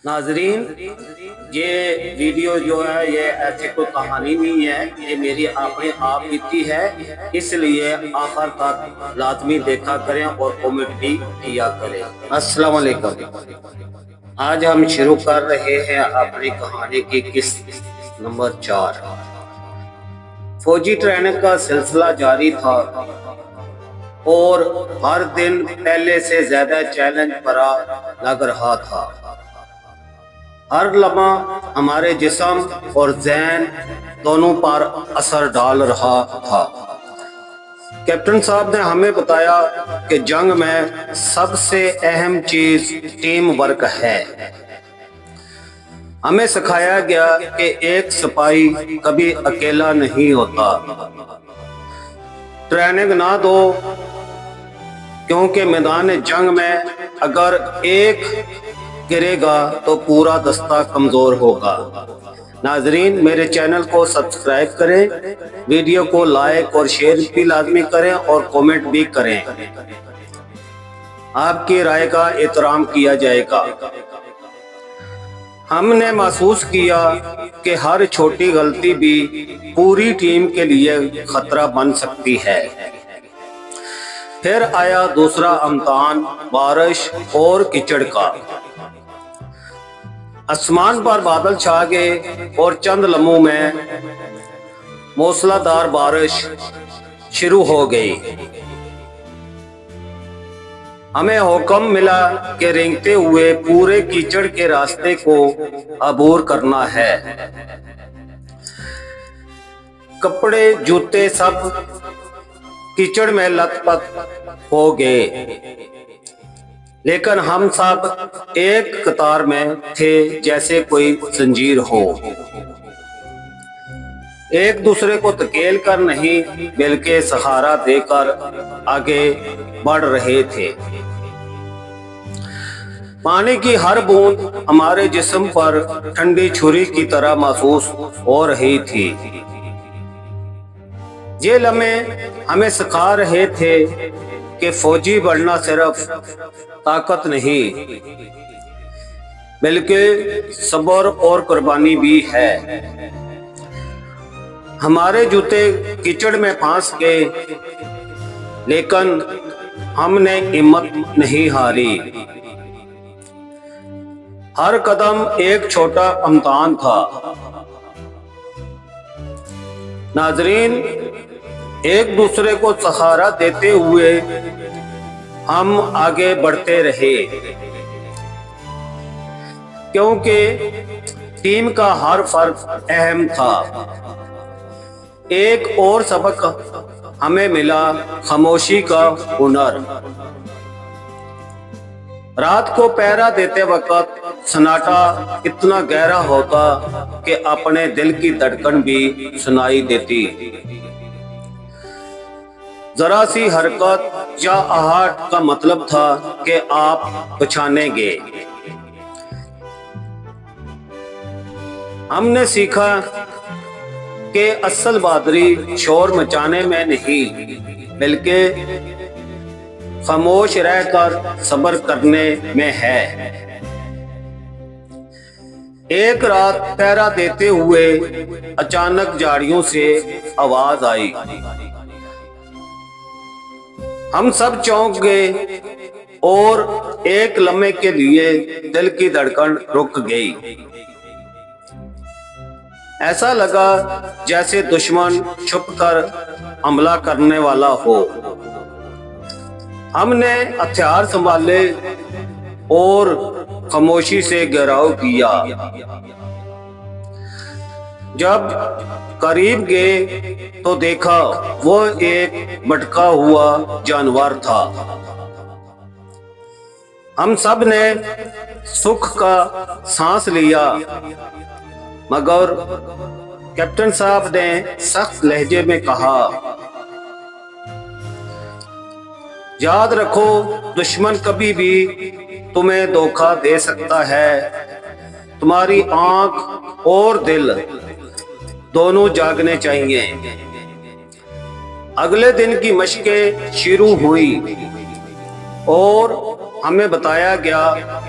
नाजरीन, ये वीडियो जो है ये ऐसे कोई कहानी नहीं है, ये मेरी अपने आप बीती है। इसलिए आखिर तक लाजमी देखा करें और कमेंट भी किया करें। अस्सलाम वालेकुम। आज हम शुरू कर रहे हैं अपनी कहानी की किस्त नंबर 4। फौजी ट्रेनिंग का सिलसिला जारी था और हर दिन पहले से ज्यादा चैलेंज भरा लग रहा था। हर लम्हा हमारे जिस्म और ज़हन दोनों पर असर डाल रहा था। कैप्टन साहब ने हमें बताया कि जंग में सबसे अहम चीज टीम वर्क है। हमें सिखाया गया कि एक सिपाही कभी अकेला नहीं होता। ट्रेनिंग ना दो, क्योंकि मैदान जंग में अगर एक गिरेगा तो पूरा दस्ता कमजोर होगा। नाजरीन, मेरे चैनल को सब्सक्राइब करें, वीडियो को लाइक और शेयर भी लाजमी करें और कमेंट भी करें। आपकी राय का एहतराम किया जाएगा। हमने महसूस किया कि हर छोटी गलती भी पूरी टीम के लिए खतरा बन सकती है। फिर आया दूसरा इम्तिहान, बारिश और कीचड़ का। आसमान पर बादल छा गए और चंद लम्हों में मूसलाधार बारिश शुरू हो गई। हमें हुक्म मिला कि रेंगते हुए पूरे कीचड़ के रास्ते को अबूर करना है। कपड़े जूते सब कीचड़ में लथपथ हो गए, लेकिन हम सब एक कतार में थे, जैसे कोई जंजीर हो। एक दूसरे को धकेल कर नहीं, बल्कि सहारा देकर आगे बढ़ रहे थे। पानी की हर बूंद हमारे जिस्म पर ठंडी छुरी की तरह महसूस हो रही थी। ये लम्हे हमें सिखा रहे थे कि फौजी बनना सिर्फ ताकत नहीं, बल्कि सब्र और कुर्बानी भी है। हमारे जूते कीचड़ में फंस गए, लेकिन हमने हिम्मत नहीं हारी। हर कदम एक छोटा इम्तिहान था। नाजरीन, एक दूसरे को सहारा देते हुए हम आगे बढ़ते रहे, क्योंकि टीम का हर फर्द अहम था। एक और सबक हमें मिला, खामोशी का हुनर। रात को पहरा देते वक्त सन्नाटा इतना गहरा होता कि अपने दिल की धड़कन भी सुनाई देती। जरा सी हरकत या आहट का मतलब था कि आप पहचानेंगे। हमने सीखा कि असल बहादुरी शोर मचाने में नहीं, बल्कि खामोश रहकर सब्र करने में है। एक रात पहरा देते हुए अचानक झाड़ियों से आवाज आई। हम सब चौंक गए और एक लम्हे के लिए दिल की धड़कन रुक गई। ऐसा लगा जैसे दुश्मन छुपकर हमला करने वाला हो। हमने हथियार संभाले और खामोशी से घेराव किया। जब करीब गए तो देखा वो एक भटका हुआ जानवर था। हम सब ने सुख का सांस लिया, मगर कैप्टन साहब ने सख्त लहजे में कहा, याद रखो, दुश्मन कभी भी तुम्हें धोखा दे सकता है। तुम्हारी आंख और दिल दोनों जागने चाहिए। अगले दिन की मशकें शुरू हुई और हमें बताया गया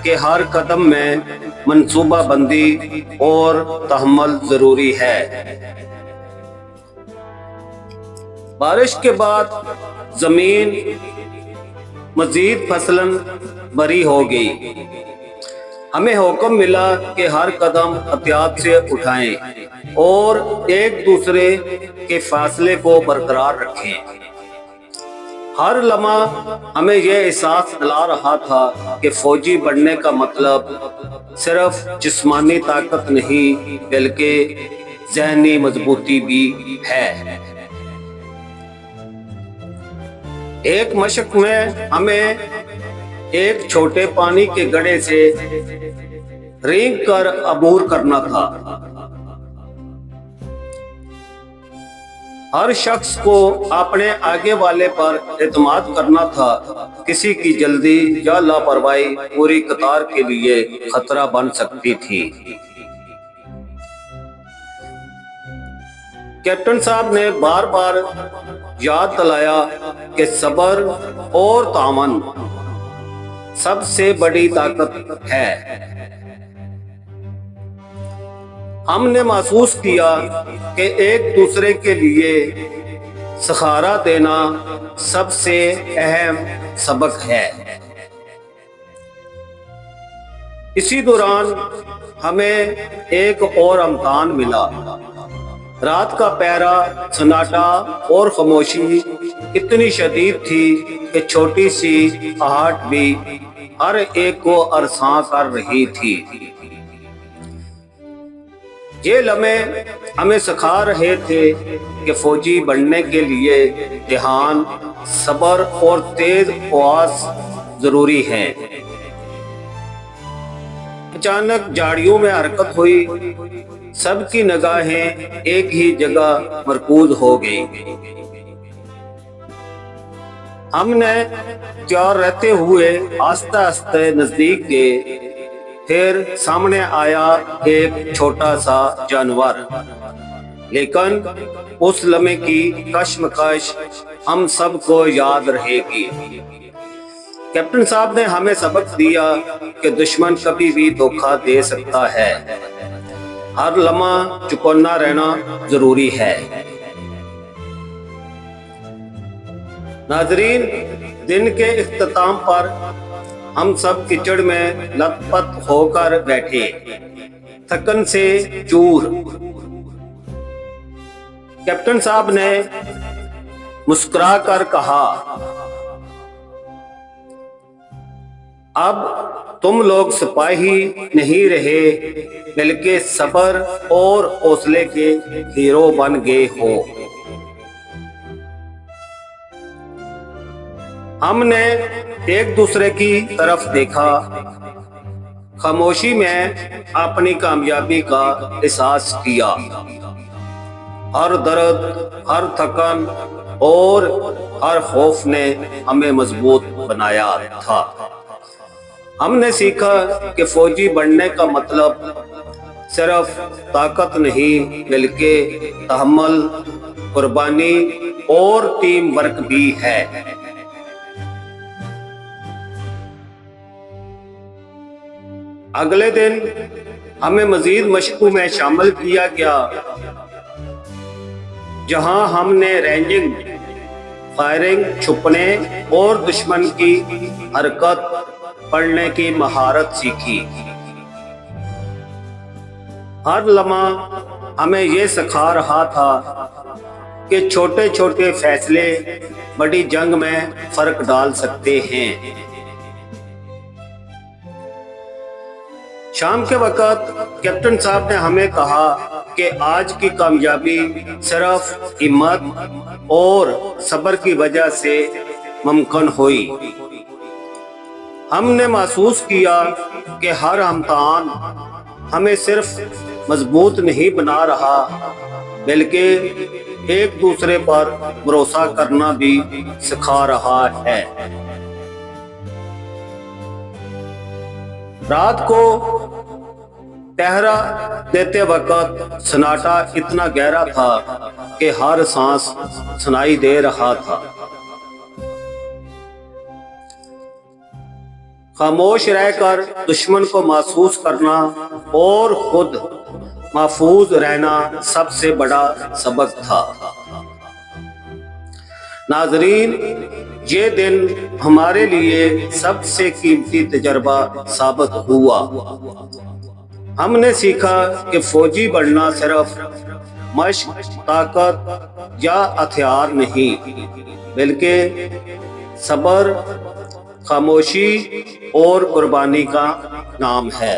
कि हर कदम में मंसूबाबंदी और तहम्मुल जरूरी है। बारिश के बाद जमीन मजीद फसलन भरी हो गई। हमें हुक्म मिला कि हर कदम एहतियात से उठाएं और एक दूसरे के फासले को बरकरार रखें। हर लम्हा हमें यह एहसास दिला रहा था कि फौजी बनने का मतलब सिर्फ जिस्मानी ताकत नहीं बल्कि ज़हनी मजबूती भी है। एक मशक में हमें एक छोटे पानी के गड्ढे से रेंग कर अबूर करना था। हर शख्स को अपने आगे वाले पर एतमाद करना था। किसी की जल्दी या लापरवाही पूरी कतार के लिए खतरा बन सकती थी। कैप्टन साहब ने बार बार याद दिलाया कि सब्र और तामन सबसे बड़ी ताकत है। हमने महसूस किया कि एक दूसरे के लिए सहारा देना सबसे अहम सबक है। इसी दौरान हमें एक और इम्तिहान मिला। रात का पहरा, सन्नाटा और खामोशी इतनी शदीद थी कि छोटी सी आहट भी हर एक को अरसा कर रही थी। ये लम्हे हमें सिखा रहे थे कि फौजी बनने के लिए ध्यान, सब्र और तेज आवाज जरूरी है। अचानक झाड़ियों में हरकत हुई। सबकी निगाहें एक ही जगह मरकूज हो गई। हमने तैयार रहते हुए आस्ते आस्ते नजदीक गए। फिर सामने आया एक छोटा सा जानवर, लेकिन उस लम्हे की कश्मकश हम सबको याद रहेगी। कैप्टन साहब ने हमें सबक दिया कि दुश्मन कभी भी धोखा दे सकता है। हर लम्हा चौकन्ना रहना जरूरी है। नाजरीन, दिन के इख्तिताम पर हम सब कीचड़ में लथपथ होकर बैठे, थकन से चूर। कैप्टन साहब ने मुस्कुरा कर कहा, अब तुम लोग सिपाही नहीं रहे बल्कि सब्र और हौसले के हीरो बन गए हो। हमने एक दूसरे की तरफ देखा। खामोशी में अपनी कामयाबी का एहसास किया। हर दर्द, हर थकन और हर खौफ ने हमें मजबूत बनाया था। हमने सीखा कि फौजी बनने का मतलब सिर्फ ताकत नहीं बल्कि तहम्मुल, कुर्बानी और टीम वर्क भी है। अगले दिन हमें मजीद मशकों में शामिल किया गया, जहां हमने रेंजिंग, फायरिंग, छुपने और दुश्मन की हरकत पढ़ने की महारत सीखी। हर लम्हा हमें यह सिखा रहा था कि छोटे छोटे फैसले बड़ी जंग में फर्क डाल सकते हैं। शाम के वक्त कैप्टन साहब ने हमें कहा कि आज की कामयाबी सिर्फ हिम्मत और सब्र की वजह से मुमकिन हुई। हमने महसूस किया कि हर इम्तिहान हमें सिर्फ मजबूत नहीं बना रहा बल्कि एक दूसरे पर भरोसा करना भी सिखा रहा है। रात को पहरा देते वक्त सन्नाटा इतना गहरा था कि हर सांस सुनाई दे रहा था। खामोश रहकर दुश्मन को महसूस करना और खुद महफूज रहना सबसे बड़ा सबक था। नाजरीन, ये दिन हमारे लिए सबसे कीमती तजर्बा साबित हुआ। हमने सीखा कि फौजी बनना सिर्फ मश्क, ताकत या हथियार नहीं, बल्कि सब्र, खामोशी और कुर्बानी का नाम है।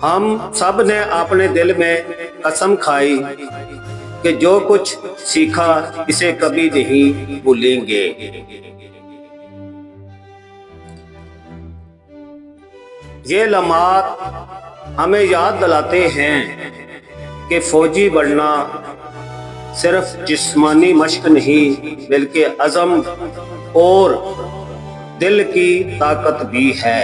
हम सब ने अपने दिल में कसम खाई कि जो कुछ सीखा इसे कभी नहीं भूलेंगे। ये लम्हात हमें याद दिलाते हैं कि फौजी बनना सिर्फ जिस्मानी मश्क नहीं, बल्कि अज़म और दिल की ताकत भी है।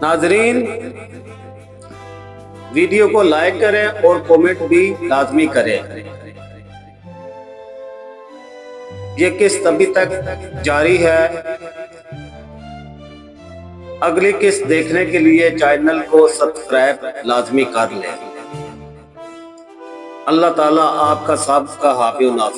नाजरीन, वीडियो को लाइक करें और कमेंट भी लाजमी करें। ये किस्त अभी तक जारी है। अगली किस्त देखने के लिए चैनल को सब्सक्राइब लाजमी कर लें। अल्लाह ताला आपका सबका हाफिज़ नाज़िर।